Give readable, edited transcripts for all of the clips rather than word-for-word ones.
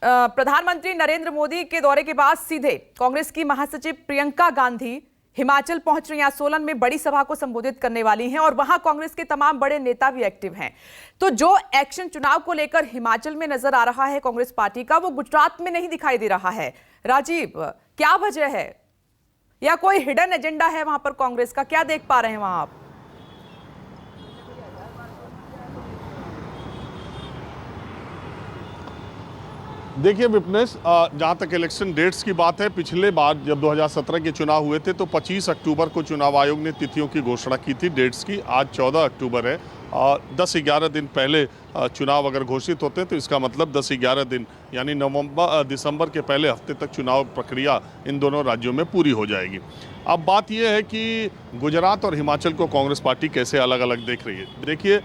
प्रधानमंत्री नरेंद्र मोदी के दौरे के बाद सीधे कांग्रेस की महासचिव प्रियंका गांधी हिमाचल पहुंच रही हैं। सोलन में बड़ी सभा को संबोधित करने वाली हैं और वहां कांग्रेस के तमाम बड़े नेता भी एक्टिव हैं। तो जो एक्शन चुनाव को लेकर हिमाचल में नजर आ रहा है कांग्रेस पार्टी का, वो गुजरात में नहीं दिखाई दे रहा है। राजीव, क्या वजह है या कोई हिडन एजेंडा है वहां पर कांग्रेस का? क्या देख पा रहे हैं वहां आप? देखिए विपनेश, जहाँ तक इलेक्शन डेट्स की बात है, पिछले बार जब 2017 के चुनाव हुए थे तो 25 अक्टूबर को चुनाव आयोग ने तिथियों की घोषणा की थी डेट्स की। आज 14 अक्टूबर है और 10-11 दिन पहले चुनाव अगर घोषित होते हैं तो इसका मतलब 10-11 दिन यानी दिसंबर के पहले हफ्ते तक चुनाव प्रक्रिया इन दोनों राज्यों में पूरी हो जाएगी। अब बात यह है कि गुजरात और हिमाचल को कांग्रेस पार्टी कैसे अलग अलग देख रही है। देखिए,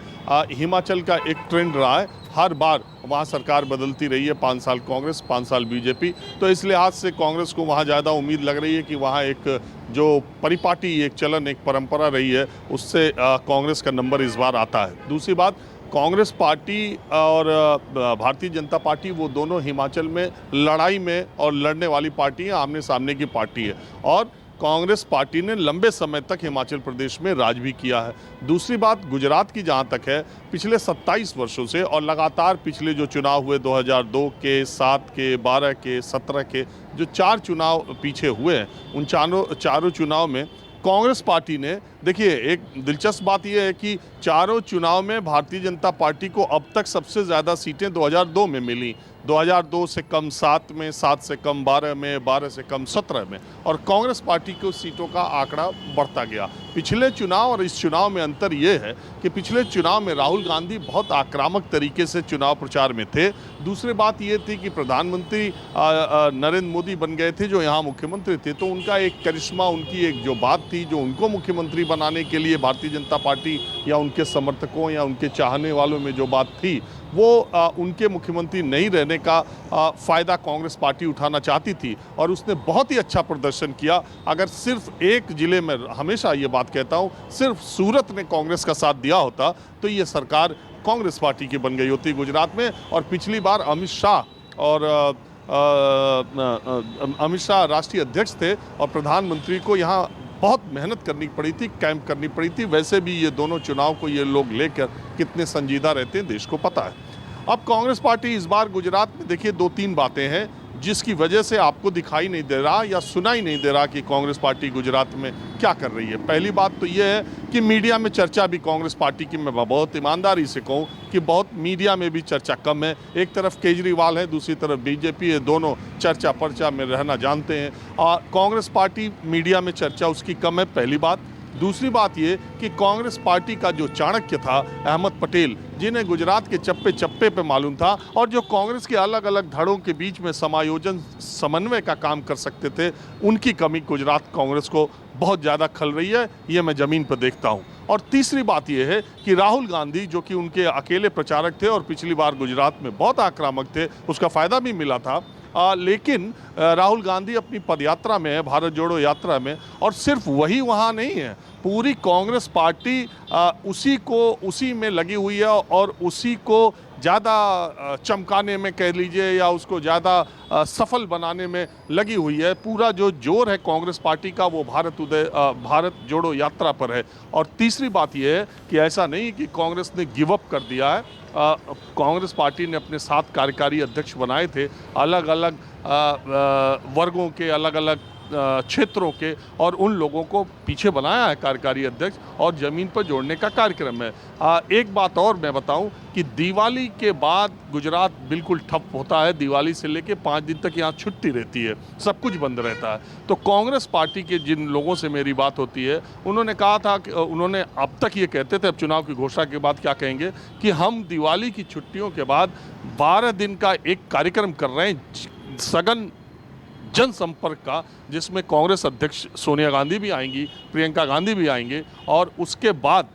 हिमाचल का एक ट्रेंड रहा है, हर बार वहाँ सरकार बदलती रही है, 5 साल कांग्रेस 5 साल बीजेपी। तो इस लिहाज से कांग्रेस को वहाँ ज़्यादा उम्मीद लग रही है कि वहाँ एक जो परिपाटी, एक चलन, एक परंपरा रही है, उससे कांग्रेस का नंबर इस बार आता है। दूसरी बात, कांग्रेस पार्टी और भारतीय जनता पार्टी वो दोनों हिमाचल में लड़ाई में और लड़ने वाली पार्टी है, आमने सामने की पार्टी है और कांग्रेस पार्टी ने लंबे समय तक हिमाचल प्रदेश में राज भी किया है। दूसरी बात, गुजरात की जहां तक है, पिछले 27 वर्षों से और लगातार पिछले जो चुनाव हुए 2002 के, 7 के, 12 के, 17 के, जो 4 चुनाव पीछे हुए हैं, उन चारों चुनाव में कांग्रेस पार्टी ने, देखिए एक दिलचस्प बात यह है कि चारों चुनाव में भारतीय जनता पार्टी को अब तक सबसे ज़्यादा सीटें 2002 में मिली। 2002 से कम 7 में, 7 से कम 12 में, 12 से कम 17 में, और कांग्रेस पार्टी को सीटों का आंकड़ा बढ़ता गया। पिछले चुनाव और इस चुनाव में अंतर ये है कि पिछले चुनाव में राहुल गांधी बहुत आक्रामक तरीके से चुनाव प्रचार में थे। दूसरी बात ये थी कि प्रधानमंत्री नरेंद्र मोदी बन गए थे जो यहाँ मुख्यमंत्री थे, तो उनका एक करिश्मा, उनकी एक जो बात थी, जो उनको मुख्यमंत्री बनाने के लिए भारतीय जनता पार्टी या उनके समर्थकों या उनके चाहने वालों में जो बात थी, वो उनके मुख्यमंत्री नहीं रहने का फ़ायदा कांग्रेस पार्टी उठाना चाहती थी और उसने बहुत ही अच्छा प्रदर्शन किया। अगर सिर्फ एक ज़िले में, हमेशा ये बात कहता हूँ, सिर्फ सूरत ने कांग्रेस का साथ दिया होता तो ये सरकार कांग्रेस पार्टी की बन गई होती गुजरात में। और पिछली बार अमित शाह राष्ट्रीय अध्यक्ष थे और प्रधानमंत्री को यहाँ बहुत मेहनत करनी पड़ी थी, कैंप करनी पड़ी थी। वैसे भी ये दोनों चुनाव को ये लोग लेकर कितने संजीदा रहते हैं देश को पता है। अब कांग्रेस पार्टी इस बार गुजरात में, देखिए 2-3 बातें हैं जिसकी वजह से आपको दिखाई नहीं दे रहा या सुनाई नहीं दे रहा कि कांग्रेस पार्टी गुजरात में क्या कर रही है। पहली बात तो ये है कि मीडिया में चर्चा भी कांग्रेस पार्टी की, मैं बहुत ईमानदारी से कहूँ कि बहुत मीडिया में भी चर्चा कम है। एक तरफ केजरीवाल है, दूसरी तरफ बीजेपी है, दोनों चर्चा पर्चा में रहना जानते हैं और कांग्रेस पार्टी मीडिया में चर्चा उसकी कम है, पहली बात। दूसरी बात ये कि कांग्रेस पार्टी का जो चाणक्य था अहमद पटेल, जिन्हें गुजरात के चप्पे चप्पे पे मालूम था और जो कांग्रेस के अलग अलग धड़ों के बीच में समायोजन, समन्वय का काम कर सकते थे, उनकी कमी गुजरात कांग्रेस को बहुत ज़्यादा खल रही है, ये मैं ज़मीन पर देखता हूँ। और तीसरी बात यह है कि राहुल गांधी, जो कि उनके अकेले प्रचारक थे और पिछली बार गुजरात में बहुत आक्रामक थे, उसका फ़ायदा भी मिला था, लेकिन राहुल गांधी अपनी पदयात्रा में है, भारत जोड़ो यात्रा में, और सिर्फ वही वहाँ नहीं है, पूरी कांग्रेस पार्टी उसी में लगी हुई है और उसी को ज़्यादा चमकाने में कह लीजिए या उसको ज़्यादा सफल बनाने में लगी हुई है। पूरा जो जोर है कांग्रेस पार्टी का वो भारत जोड़ो यात्रा पर है। और तीसरी बात यह है कि ऐसा नहीं कि कांग्रेस ने गिव अप कर दिया है। कांग्रेस पार्टी ने अपने 7 कार्यकारी अध्यक्ष बनाए थे, अलग अलग वर्गों के, अलग अलग क्षेत्रों के, और उन लोगों को पीछे बनाया है कार्यकारी अध्यक्ष और ज़मीन पर जोड़ने का कार्यक्रम है। एक बात और मैं बताऊं कि दिवाली के बाद गुजरात बिल्कुल ठप होता है। दिवाली से लेके 5 दिन तक यहाँ छुट्टी रहती है, सब कुछ बंद रहता है। तो कांग्रेस पार्टी के जिन लोगों से मेरी बात होती है, उन्होंने कहा था कि उन्होंने अब तक ये कहते थे, अब चुनाव की घोषणा के बाद क्या कहेंगे, कि हम दिवाली की छुट्टियों के बाद 12 दिन का एक कार्यक्रम कर रहे हैं, सघन जनसंपर्क का, जिसमें कांग्रेस अध्यक्ष सोनिया गांधी भी आएंगी, प्रियंका गांधी भी आएंगे, और उसके बाद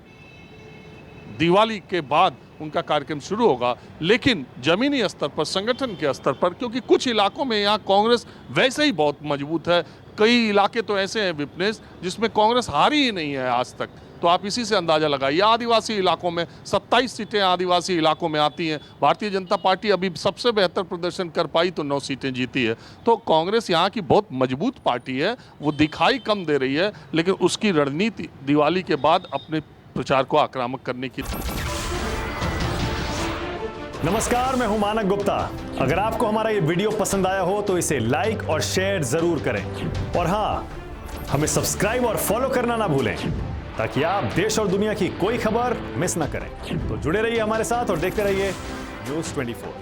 दिवाली के बाद उनका कार्यक्रम शुरू होगा। लेकिन जमीनी स्तर पर, संगठन के स्तर पर, क्योंकि कुछ इलाकों में यहाँ कांग्रेस वैसे ही बहुत मजबूत है, कई इलाके तो ऐसे हैं विपनेश जिसमें कांग्रेस हारी ही नहीं है आज तक, तो तो आप इसी से अंदाजा लगाइए। आदिवासी इलाकों में 27 सीटें आदिवासी इलाकों में आती हैं। भारतीय जनता पार्टी अभी सबसे बेहतर प्रदर्शन कर पाई तो 9 सीटें जीती है। तो कांग्रेस यहाँ की बहुत मजबूत पार्टी है, वो दिखाई कम दे रही है, लेकिन उसकी रणनीति दिवाली के बाद अपने प्रचार को आक्रामक करने की। नमस्कार, मैं हूं मानक गुप्ता। अगर आपको हमारा ये वीडियो पसंद आया हो तो इसे लाइक और शेयर जरूर करें, और हाँ, हमें सब्सक्राइब और फॉलो करना ना भूलें ताकि आप देश और दुनिया की कोई खबर मिस ना करें। तो जुड़े रहिए हमारे साथ और देखते रहिए न्यूज़ 24।